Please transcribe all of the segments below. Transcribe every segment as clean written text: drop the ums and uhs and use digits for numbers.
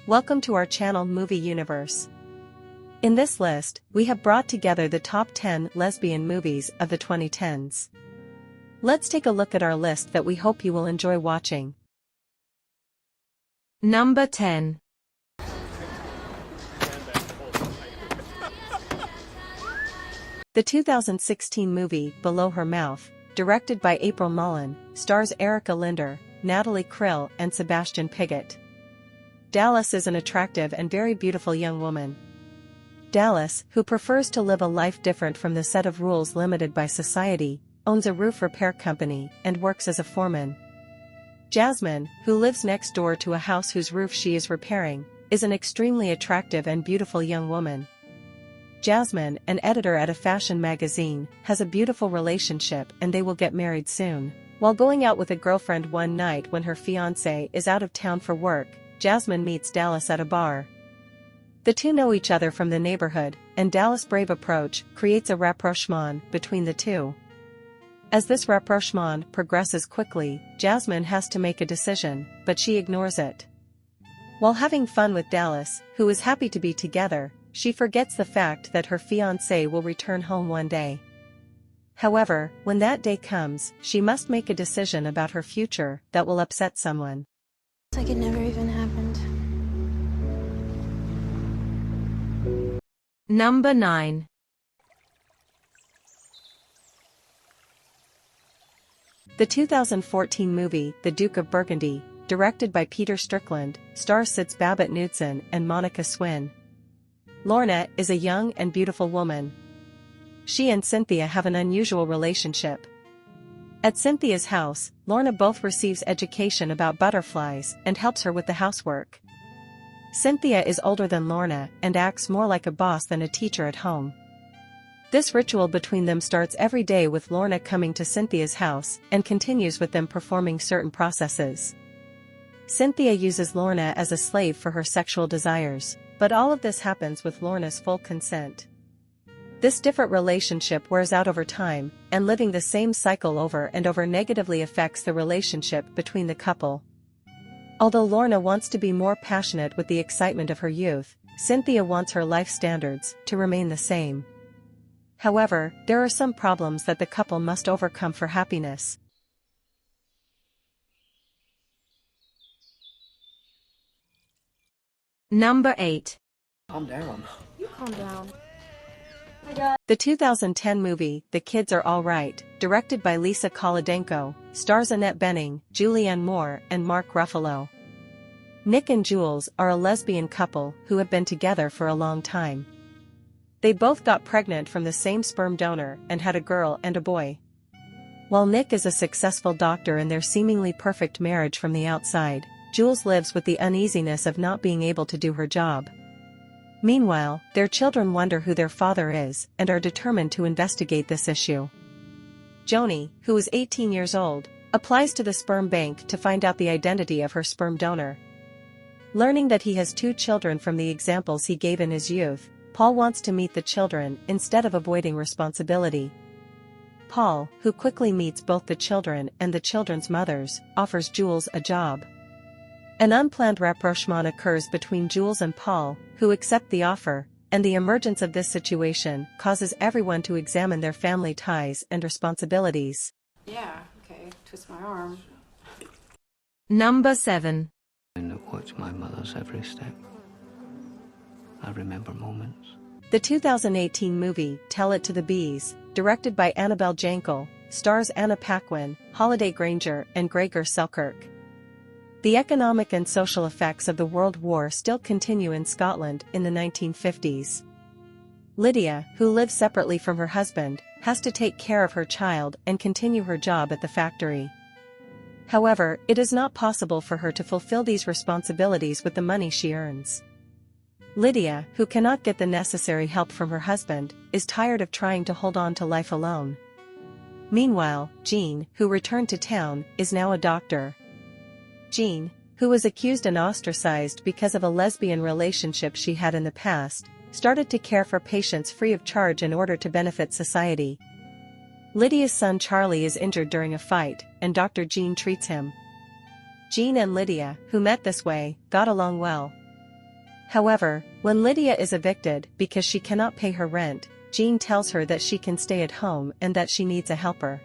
Welcome to our channel Movie Universe. In this list, we have brought together the top 10 lesbian movies of the 2010s. Let's take a look at our list that we hope you will enjoy watching. Number 10. The 2016 movie Below Her Mouth, directed by April Mullen, stars Erica Linder, Natalie Krill and Sebastian Pigott. Dallas is an attractive and very beautiful young woman. Dallas, who prefers to live a life different from the set of rules limited by society, owns a roof repair company and works as a foreman. Jasmine, who lives next door to a house whose roof she is repairing, is an extremely attractive and beautiful young woman. Jasmine, an editor at a fashion magazine, has a beautiful relationship and they will get married soon. While going out with a girlfriend one night when her fiancé is out of town for work, Jasmine meets Dallas at a bar. The two know each other from the neighborhood, and Dallas' brave approach creates a rapprochement between the two. As this rapprochement progresses quickly, Jasmine has to make a decision, but she ignores it. While having fun with Dallas, who is happy to be together, she forgets the fact that her fiancé will return home one day. However, when that day comes, she must make a decision about her future that will upset someone. It's like it never even happened. Number 9. The 2014 movie The Duke of Burgundy, directed by Peter Strickland, stars Sitz Babett-Knudsen and Monica Swinn. Lorna is a young and beautiful woman. She and Cynthia have an unusual relationship. At Cynthia's house, Lorna both receives education about butterflies and helps her with the housework. Cynthia is older than Lorna and acts more like a boss than a teacher at home. This ritual between them starts every day with Lorna coming to Cynthia's house and continues with them performing certain processes. Cynthia uses Lorna as a slave for her sexual desires, but all of this happens with Lorna's full consent. This different relationship wears out over time, and living the same cycle over and over negatively affects the relationship between the couple. Although Lorna wants to be more passionate with the excitement of her youth, Cynthia wants her life standards to remain the same. However, there are some problems that the couple must overcome for happiness. Number 8. Calm down. You calm down. The 2010 movie The Kids Are All Right, directed by Lisa Kolodenko, stars Annette Bening, Julianne Moore and Mark Ruffalo. Nick and Jules are a lesbian couple who have been together for a long time. They both got pregnant from the same sperm donor and had a girl and a boy. While Nick is a successful doctor in their seemingly perfect marriage from the outside, Jules lives with the uneasiness of not being able to do her job. Meanwhile, their children wonder who their father is and are determined to investigate this issue. Joni, who is 18 years old, applies to the sperm bank to find out the identity of her sperm donor. Learning that he has 2 children from the examples he gave in his youth, Paul wants to meet the children instead of avoiding responsibility. Paul, who quickly meets both the children and the children's mothers, offers Jules a job. An unplanned rapprochement occurs between Jules and Paul, who accept the offer, and the emergence of this situation causes everyone to examine their family ties and responsibilities. Yeah, okay, twist my arm. Number 7. I watch my mother's every step. I remember moments. The 2018 movie Tell It to the Bees, directed by Annabelle Jankel, stars Anna Paquin, Holliday Grainger and Gregor Selkirk. The economic and social effects of the World War still continue in Scotland in the 1950s. Lydia, who lives separately from her husband, has to take care of her child and continue her job at the factory. However, it is not possible for her to fulfill these responsibilities with the money she earns. Lydia, who cannot get the necessary help from her husband, is tired of trying to hold on to life alone. Meanwhile, Jean, who returned to town, is now a doctor. Jean, who was accused and ostracized because of a lesbian relationship she had in the past, started to care for patients free of charge in order to benefit society. Lydia's son Charlie is injured during a fight, and Dr. Jean treats him. Jean and Lydia, who met this way, got along well. However, when Lydia is evicted because she cannot pay her rent, Jean tells her that she can stay at home and that she needs a helper.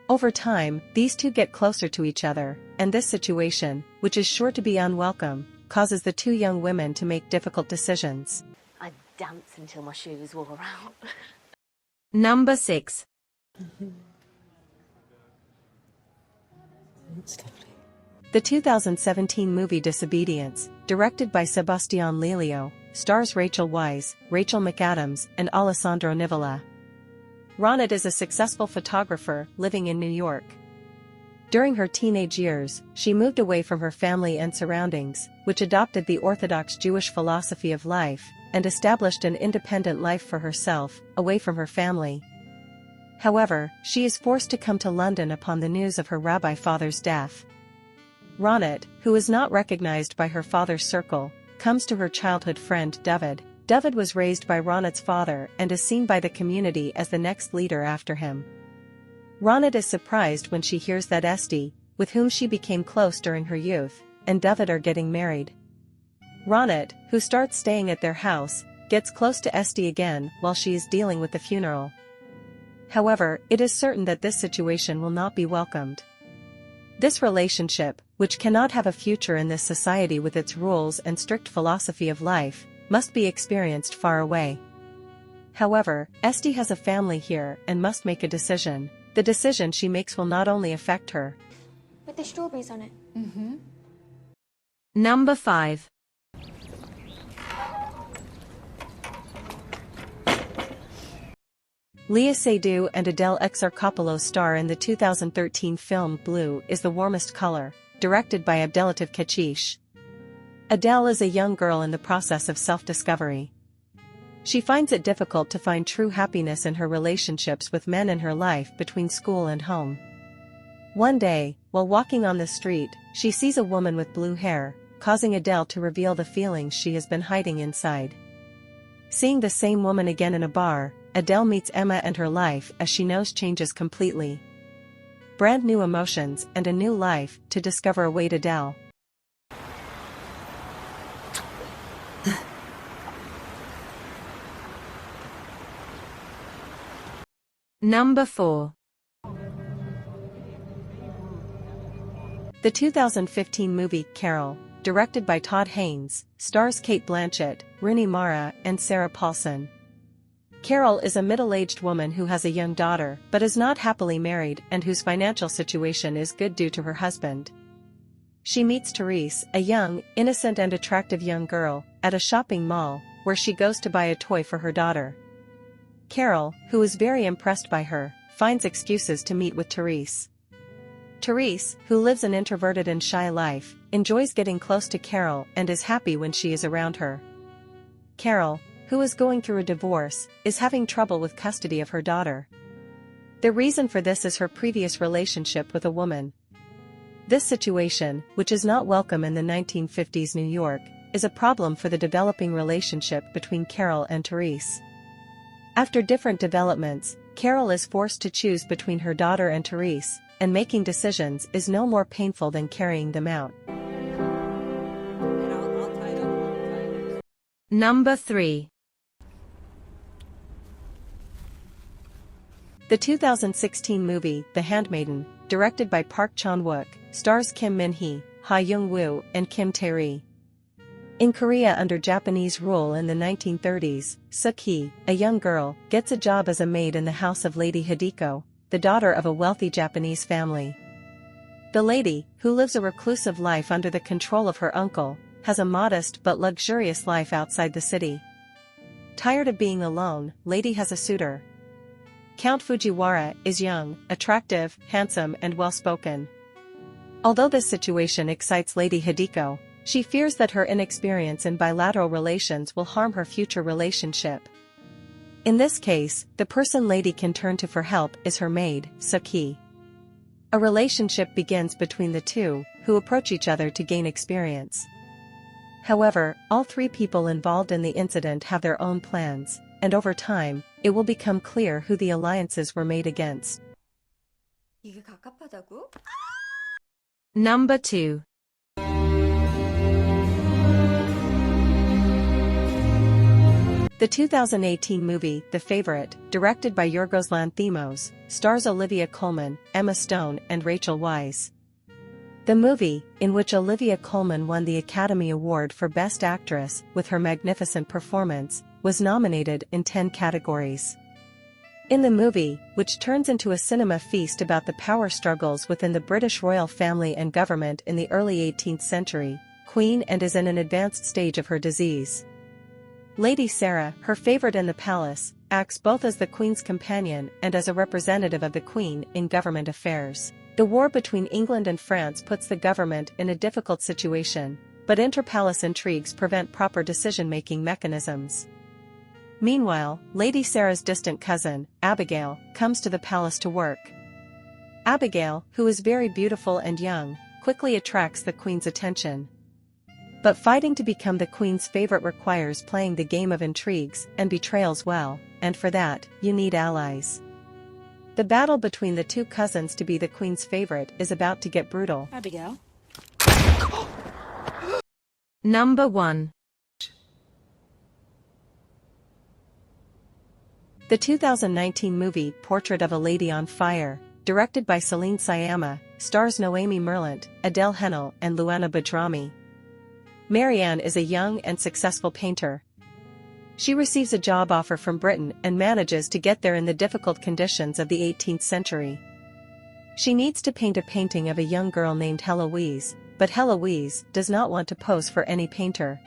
Over time, these two get closer to each other, and this situation, which is sure to be unwelcome, causes the two young women to make difficult decisions. I'd dance until my shoes wore out. Number 6. That's lovely. The 2017 movie Disobedience, directed by Sebastian Lelio, stars Rachel Weisz, Rachel McAdams, and Alessandro Nivola. Ronit is a successful photographer living in New York. During her teenage years, she moved away from her family and surroundings, which adopted the Orthodox Jewish philosophy of life, and established an independent life for herself, away from her family. However, she is forced to come to London upon the news of her rabbi father's death. Ronit, who is not recognized by her father's circle, comes to her childhood friend David. David was raised by Ronit's father and is seen by the community as the next leader after him. Ronit is surprised when she hears that Esti, with whom she became close during her youth, and David are getting married. Ronit, who starts staying at their house, gets close to Esti again while she is dealing with the funeral. However, it is certain that this situation will not be welcomed. This relationship, which cannot have a future in this society with its rules and strict philosophy of life, must be experienced far away. However, Esti has a family here and must make a decision. The decision she makes will not only affect her. With the strawberries on it. Number 5. Léa Seydoux and Adele Exarchopoulos star in the 2013 film Blue is the Warmest Color, directed by Abdelatif Kechiche. Adele is a young girl in the process of self-discovery. She finds it difficult to find true happiness in her relationships with men in her life between school and home. One day, while walking on the street, she sees a woman with blue hair, causing Adele to reveal the feelings she has been hiding inside. Seeing the same woman again in a bar, Adele meets Emma and her life as she knows changes completely. Brand new emotions and a new life to discover await Adele. Number 4. The 2015 movie Carol, directed by Todd Haynes, stars Cate Blanchett, Rooney Mara, and Sarah Paulson. Carol is a middle-aged woman who has a young daughter but is not happily married and whose financial situation is good due to her husband. She meets Therese, a young, innocent and attractive young girl, at a shopping mall, where she goes to buy a toy for her daughter. Carol, who is very impressed by her, finds excuses to meet with Therese. Therese, who lives an introverted and shy life, enjoys getting close to Carol and is happy when she is around her. Carol, who is going through a divorce, is having trouble with custody of her daughter. The reason for this is her previous relationship with a woman. This situation, which is not welcome in the 1950s New York, is a problem for the developing relationship between Carol and Therese. After different developments, Carol is forced to choose between her daughter and Therese, and making decisions is no more painful than carrying them out. Number 3. The 2016 movie The Handmaiden, directed by Park Chan-wook, stars Kim Min-hee, Ha Young-woo, and Kim Tae-ri. In Korea under Japanese rule in the 1930s, Suk-hee, a young girl, gets a job as a maid in the house of Lady Hideko, the daughter of a wealthy Japanese family. The lady, who lives a reclusive life under the control of her uncle, has a modest but luxurious life outside the city. Tired of being alone, Lady has a suitor. Count Fujiwara is young, attractive, handsome and well-spoken. Although this situation excites Lady Hideko, she fears that her inexperience in bilateral relations will harm her future relationship. In this case, the person Lady can turn to for help is her maid, Suk-hee. A relationship begins between the two, who approach each other to gain experience. However, all three people involved in the incident have their own plans, and over time, it will become clear who the alliances were made against. 이게 갑갑하다고? Number 2. The 2018 movie, The Favorite, directed by Yorgos Lanthimos, stars Olivia Colman, Emma Stone and Rachel Weisz. The movie, in which Olivia Colman won the Academy Award for Best Actress with her magnificent performance, was nominated in 10 categories. In the movie, which turns into a cinema feast about the power struggles within the British royal family and government in the early 18th century, Queen Anne is in an advanced stage of her disease. Lady Sarah, her favorite in the palace, acts both as the Queen's companion and as a representative of the Queen in government affairs. The war between England and France puts the government in a difficult situation, but inter-palace intrigues prevent proper decision-making mechanisms. Meanwhile, Lady Sarah's distant cousin, Abigail, comes to the palace to work. Abigail, who is very beautiful and young, quickly attracts the Queen's attention. But fighting to become the Queen's favorite requires playing the game of intrigues and betrayals well, and for that, you need allies. The battle between the two cousins to be the Queen's favorite is about to get brutal. Abigail. Number 1. The 2019 movie Portrait of a Lady on Fire, directed by Celine Sciamma, stars Noémie Merlant, Adele Haenel and Luana Badrami. Marianne is a young and successful painter. She receives a job offer from Britain and manages to get there in the difficult conditions of the 18th century. She needs to paint a painting of a young girl named Heloise, but Heloise does not want to pose for any painter.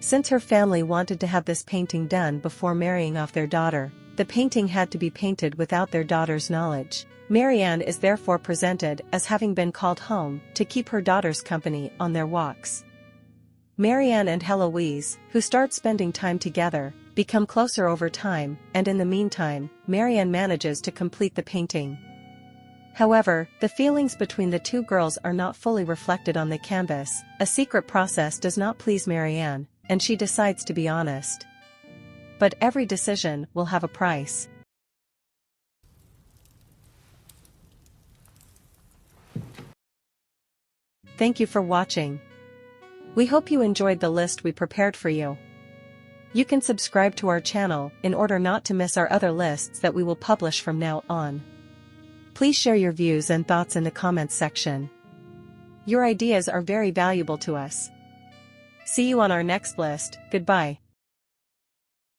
Since her family wanted to have this painting done before marrying off their daughter, the painting had to be painted without their daughter's knowledge. Marianne is therefore presented as having been called home to keep her daughter's company on their walks. Marianne and Heloise, who start spending time together, become closer over time, and in the meantime, Marianne manages to complete the painting. However, the feelings between the two girls are not fully reflected on the canvas. A secret process does not please Marianne, and she decides to be honest. But every decision will have a price. Thank you for watching. We hope you enjoyed the list we prepared for you. You can subscribe to our channel in order not to miss our other lists that we will publish from now on. Please share your views and thoughts in the comments section. Your ideas are very valuable to us. See you on our next list. Goodbye.